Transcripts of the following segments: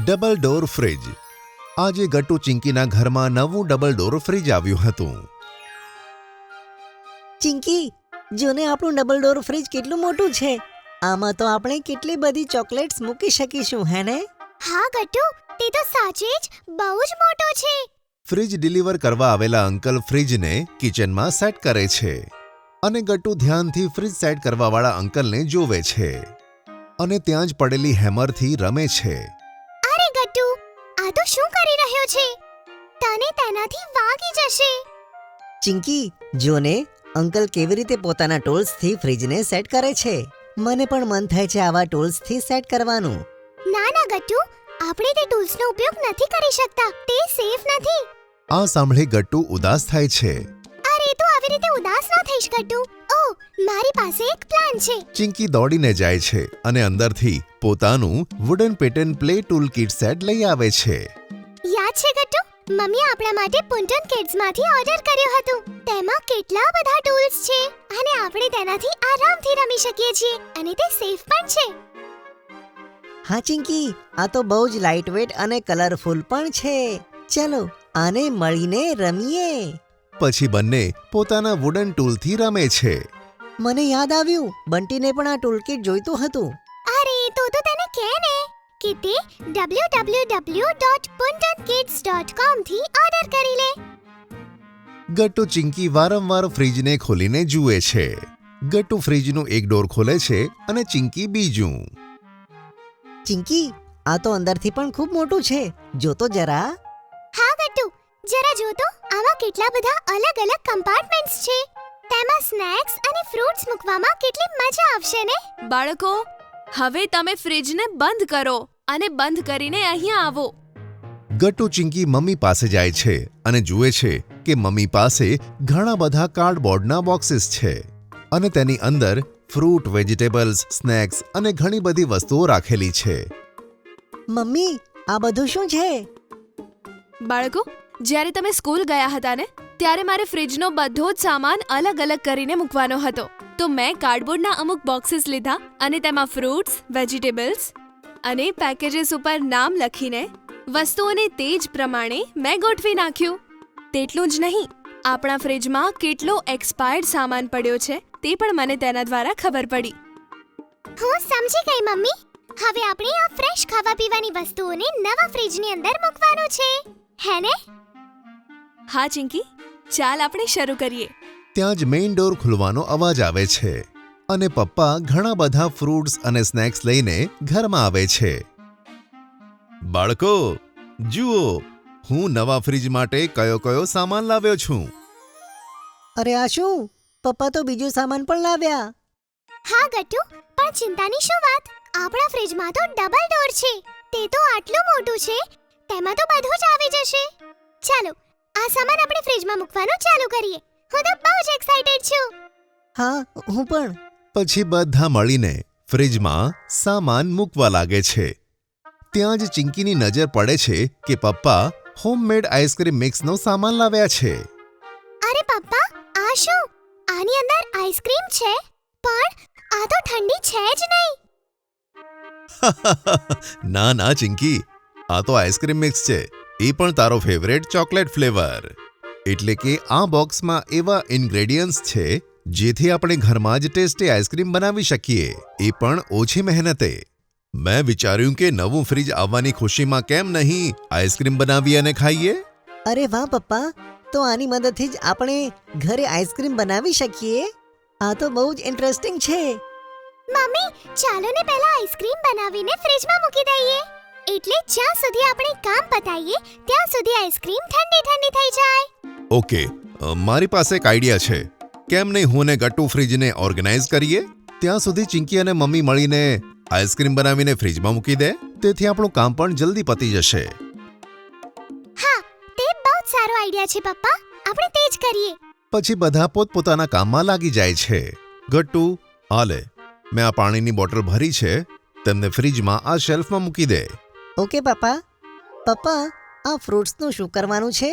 Double door fridge. આજે ગટ્ટુ ચિંકીના ઘરમાં નવું ડબલ ડોર ફ્રિજ આવ્યું હતું. ચિંકી, જોને આપણું ડબલ ડોર ફ્રિજ કેટલું મોટું છે. આમાં તો આપણે કેટલી બધી ચોકલેટ્સ મૂકી શકીશું, હે ને? હા ગટ્ટુ, તે તો સાચે જ બહુ જ મોટો છે. ફ્રિજ ડિલિવર કરવા આવેલા અંકલ ફ્રિજને કિચનમાં સેટ કરે છે અને ગટ્ટુ ધ્યાનથી ફ્રિજ સેટ કરવાવાળા અંકલને જોવે છે અને ત્યાં જ પડેલી હેમરથી રમે છે. અરે ગટ્ટુ, આ તો શું કરી રહ્યો છે? તને તેનાથી વાગી જશે. ચિંકી, જોને અંકલ કેવી રીતે પોતાના ટૂલ્સથી ફ્રિજને સેટ કરે છે. મને પણ મન થાય છે આવા ટૂલ્સથી સેટ કરવાનું. ના ના ગટ્ટુ, આપણે તે ટૂલ્સનો ઉપયોગ નથી કરી શકતા. તે સેફ નથી. આ સાંભળી ગટ્ટુ ઉદાસ થાય છે. અરે તું આવી રીતે ઉદાસ ના થઈશ ગટ્ટુ. ઓ, મારી પાસે એક પ્લાન છે. ચિંકી દોડીને જાય છે અને અંદરથી પોતાનું wooden pattern play tool kit set લઈ આવે છે. યાદ છે ગટ્ટુ, મમ્મીએ આપણા માટે પુંટન કિડ્સમાંથી ઓર્ડર કર્યો હતો. તેમાં કેટલા બધા ટૂલ્સ છે અને આપણે તેનાથી આરામથી રમી શકીએ છીએ અને તે સેફ પણ છે. હા ચિંકી, આ તો બહુ જ લાઇટવેટ અને કલરફુલ પણ છે. ચલો આને મળીને રમીએ. પછી બંને પોતાના વુડન ટૂલથી રમે છે. મને યાદ આવ્યું, બંટીને પણ આ ટૂલકિટ જોઈતું હતું. અરે તો તેને કહે ને કે તે www.puntankids.com થી ઓર્ડર કરી લે. ગટ્ટુ ચિંકી વારંવાર ફ્રિજને ખોલીને જુએ છે. ગટ્ટુ ફ્રિજનું એક ડોર ખોલે છે અને ચિંકી બીજું. ચિંકી, આ તો અંદરથી પણ ખૂબ મોટું છે. જો તો જરા. હા ગટ્ટુ, જરા જો તો આમાં કેટલા બધા અલગ અલગ કમ્પાર્ટમેન્ટ્સ છે. તેમાં સ્નેક્સ અને ફ્રૂટ્સ મૂકવામાં કેટલી મજા આવશે ને. બાળકો, હવે તમે ફ્રિજને બંધ કરો અને બંધ કરીને અહીંયા આવો. ગટ્ટુ ચિંકી મમ્મી પાસે જાય છે અને જુએ છે કે મમ્મી પાસે ઘણા બધા કાર્ડબોર્ડના બોક્સીસ છે અને તેની અંદર ફ્રૂટ, વેજીટેબલ્સ, સ્નેક્સ અને ઘણી બધી વસ્તુઓ રાખેલી છે. મમ્મી, આ બધું શું છે? બાળકો, જ્યારે તમે સ્કૂલ ગયા હતા ને, ત્યારે મારે ફ્રિજનો બધો જ સામાન અલગ અલગ કરીને મૂકવાનો હતો. તો મેં કાર્ડબોર્ડના અમુક બોક્સીસ લીધા અને તેમાં ફ્રૂટ્સ, વેજીટેબલ્સ અને પેકેજીસ ઉપર નામ લખીને વસ્તુઓને તે જ પ્રમાણે મેં ગોઠવી નાખ્યું. તેટલું જ નહીં, આપણા ફ્રિજમાં કેટલો એક્સપાયર્ડ સામાન પડ્યો છે તે પણ મને તેના દ્વારા ખબર પડી. હું સમજી ગઈ મમ્મી. હવે આપણે આ ફ્રેશ ખાવા પીવાની વસ્તુઓને નવા ફ્રિજની અંદર મૂકવાનું છે, હે ને? હા ચિંકી, ચાલ આપણે શરૂ કરીએ. ત્યાં જ મેઇન ડોર ખુલવાનો અવાજ આવે છે અને પપ્પા ઘણા બધા ફ્રૂટ્સ અને સ્નેક્સ લઈને ઘરમાં આવે છે. બાળકો, જુઓ, હું નવા ફ્રિજ માટે કયો સામાન લાવ્યો છું. અરે આ શું? પપ્પા તો બીજું સામાન પણ લાવ્યા. હા ગટ્ટુ, પણ ચિંતાની શું વાત? આપણા ફ્રિજમાં તો ડબલ ડોર છે. તે તો આટલું મોટું છે, તેમાં તો બધું જ આવી જશે. ચાલો, આ સામાન આપણે ફ્રિજમાં મૂકવાનું ચાલુ કરીએ. હું તો બહુ જ એક્સાઇટેડ છું. હા, હું પણ. પછી બધા મળીને ફ્રિજમાં સામાન મૂકવા લાગે છે. ત્યાં જ ચિંકીની નજર પડે છે કે પપ્પા હોમમેડ આઈસ્ક્રીમ મિક્સનો સામાન લાવ્યા છે. અરે પપ્પા, આ શું? આની અંદર આઈસ્ક્રીમ છે, પણ આ તો ઠંડી છે જ નહીં. ના ના ચિંકી, આ તો આઈસ્ક્રીમ મિક્સ છે, એ પણ તારો ફેવરેટ ચોકલેટ ફ્લેવર. એટલે કે આ બોક્સમાં એવા ઇન્ગ્રેડિયન્ટ્સ છે જેથી આપણે ઘરમાં જ ટેસ્ટી આઈસ્ક્રીમ બનાવી શકીએ, એ પણ ઓછી મહેનતે. મેં વિચાર્યું કે નવું ફ્રિજ આવવાની ખુશીમાં કેમ નહીં આઈસ્ક્રીમ બનાવીએ અને ખાઈએ. અરે વાહ પપ્પા, તો આની મદદથી જ આપણે ઘરે આઈસ્ક્રીમ બનાવી શકીએ. આ તો બહુ જ ઇન્ટરેસ્ટિંગ છે. મમ્મી, ચાલો ને પહેલા આઈસ્ક્રીમ બનાવીને ફ્રિજમાં મૂકી દઈએ. એટલે જ્યાં સુધી આપણે કામ પતાઈએ ત્યાં સુધી આઈસ્ક્રીમ ઠંડી ઠંડી થઈ જાય. ઓકે, મારી પાસે એક આઈડિયા છે. કેમ નહીં હું ને ગટ્ટુ ફ્રિજને ઓર્ગેનાઇઝ કરીએ? ત્યાં સુધી ચિંકી અને મમ્મી મળીને આઈસ્ક્રીમ બનાવીને ફ્રિજમાં મૂકી દે. તેથી આપણું કામ પણ જલ્દી પતી જશે. હા, તે બહુ જ સારો આઈડિયા છે પપ્પા. આપણે તે જ કરીએ. પછી બધા પોતપોતાના કામમાં લાગી જાય છે. ગટ્ટુ, આ લે, મેં આ પાણીની બોટલ ભરી છે, તેમને ફ્રિજમાં આ શેલ્ફમાં મૂકી દે. ઓકે પપ્પા. પપ્પા, આ ફ્રૂટ્સનું શું કરવાનું છે?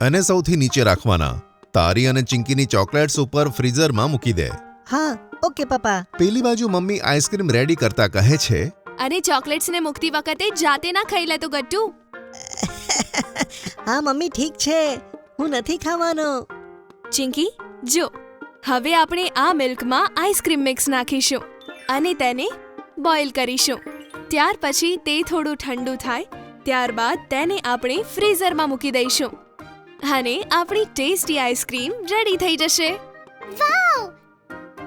અને સૌથી નીચે રાખવાના. તારી અને ચિંકીની ચોકલેટ્સ ઉપર ફ્રીઝરમાં મૂકી દે. હા, ઓકે પપ્પા. પેલી બાજુ મમ્મી આઈસ્ક્રીમ રેડી કરતા કહે છે, અને ચોકલેટ્સને મૂકતી વખતે જાતે ના ખાઈ લેતો ગટ્ટુ. હા મમ્મી ઠીક છે, હું નથી ખાવાનો. ચિંકી જો, હવે આપણે આ મિલ્કમાં આઈસ્ક્રીમ મિક્સ નાખીશું અને તેને બોઇલ કરીશું. ત્યાર પછી તે થોડું ઠંડુ થાય ત્યારબાદ તેને આપણે ફ્રીઝરમાં મૂકી દઈશું અને આપણી ટેસ્ટી આઈસ્ક્રીમ રેડી થઈ જશે. વાવ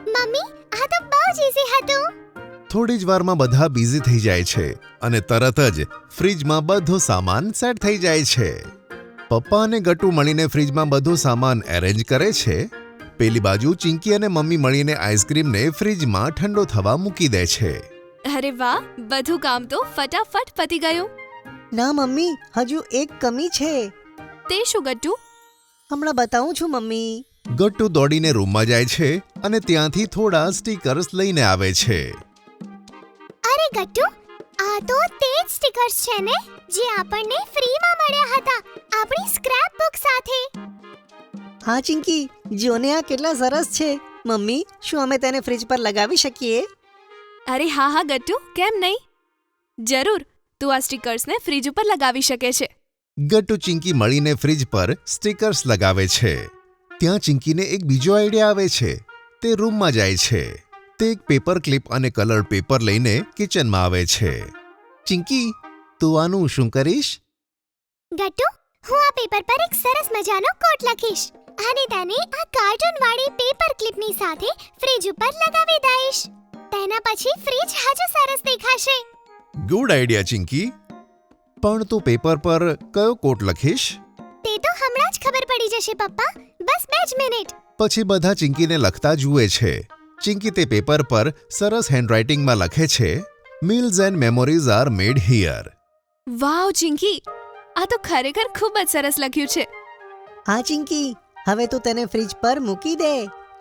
મમ્મી, આ તો બહુ જ ઈઝી હતું. થોડી જ વારમાં બધા બિઝી થઈ જાય છે અને તરત જ ફ્રીજમાં બધો સામાન સેટ થઈ જાય છે. પપ્પા અને ગટ્ટુ મળીને ફ્રીજમાં બધો સામાન એરેન્જ કરે છે. પેલી બાજુ ચિંકી અને મમ્મી મળીને આઈસ્ક્રીમને ફ્રીજમાં ઠંડો થવા મૂકી દે છે. અરે વાહ, બધું કામ તો ફટાફટ પતી ગયું. ના મમ્મી, હજુ એક કમી છે. તે શું ગટ્ટુ? હમણાં બતાવું છું મમ્મી. ગટ્ટુ દોડીને રૂમમાં જાય છે અને ત્યાંથી થોડા સ્ટીકર્સ લઈને આવે છે. અરે ગટ્ટુ, આ તો તે જ સ્ટીકર્સ છે ને જે આપણને ફ્રીમાં મળ્યા હતા આપણી સ્ક્રેપ બુક સાથે. હા ચિંકી, જોને આ કેટલા સરસ છે. મમ્મી, શું અમે તેને ફ્રીજ પર લગાવી શકીએ? અરે હા હા ગટ્ટુ, કેમ નહીં, જરૂર. તું આ સ્ટીકર્સને ફ્રીજ ઉપર લગાવી શકે છે. ગટ્ટુ ચિંકી મળીને ફ્રીજ પર સ્ટીકર્સ લગાવે છે. ત્યાં ચિંકીને એક બીજો આઈડિયા આવે છે. તે રૂમમાં જાય છે. તે એક પેપર ક્લિપ અને કલર પેપર લઈને કિચનમાં આવે છે. ચિંકી, તું આનું શું કરીશ? ગટ્ટુ, હું આ પેપર પર એક સરસ મજાનો કોટ લખીશ અને તેને આ કાર્ટૂન વાળી પેપર ક્લિપની સાથે ફ્રીજ ઉપર લગાવી દઈશ. તેના પછી ફ્રીજ હજુ સરસ દેખાશે. Good idea Chinki. પણ તું પેપર પર કયો કોટ લખીશ? તે તો હમણાં જ ખબર પડી જશે પપ્પા, બસ 2 જ મિનિટ. પછી બધા ચિંકીને લખતા જુએ છે. ચિંકી તે પેપર પર સરસ હેન્ડરાઇટિંગમાં લખે છે, meals and memories are made here. Wow Chinki, આ તો ખરેખર ખૂબ જ સરસ લખ્યું છે. હા ચિંકી, હવે તું તેને ફ્રીજ પર મૂકી દે.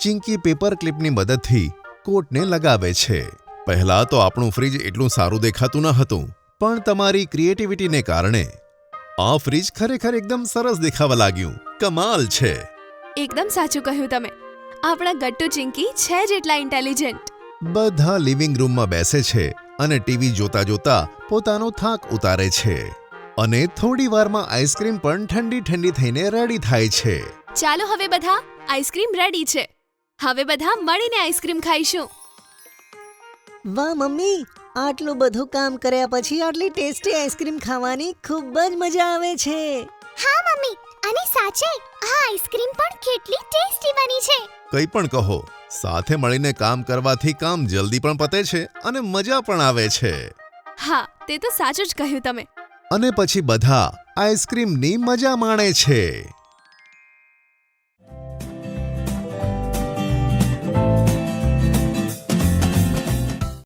ચિંકી પેપર ક્લિપની મદદથી કોટને લગાવે છે. પહેલા તો આપણું ફ્રીજ એટલું સારું દેખાતું ન હતું, પણ તમારી ક્રિએટિવિટીને કારણે આ ફ્રીજ ખરેખર એકદમ સરસ દેખાવા લાગ્યું. કમાલ છે. એકદમ સાચું કહ્યું તમે. આપણા ગટ્ટુ ચિંકી છે જ એટલા ઇન્ટેલિજન્ટ. બધા લિવિંગ રૂમમાં બેસે છે અને ટીવી જોતા જોતા પોતાનો થાક ઉતારે છે. અને થોડી વારમાં આઈસ્ક્રીમ પણ ઠંડી ઠંડી થઈને રેડી થાય છે. ચાલો હવે બધા, આઈસ્ક્રીમ રેડી છે. હવે બધા મળીને આઈસ્ક્રીમ ખાઈશું. વાહ મમ્મી, આટલું બધું કામ કર્યા પછી આટલી ટેસ્ટી આઈસ્ક્રીમ ખાવાની ખૂબ જ મજા આવે છે. હા મમ્મી, અને સાચે આ આઈસ્ક્રીમ પણ કેટલી ટેસ્ટી બની છે. કંઈ પણ કહો, સાથે મળીને કામ કરવાથી કામ જલ્દી પણ પતે છે અને મજા પણ આવે છે. હા, તે તો સાચું જ કહ્યું તમે. અને પછી બધા આઈસ્ક્રીમની મજા માણે છે.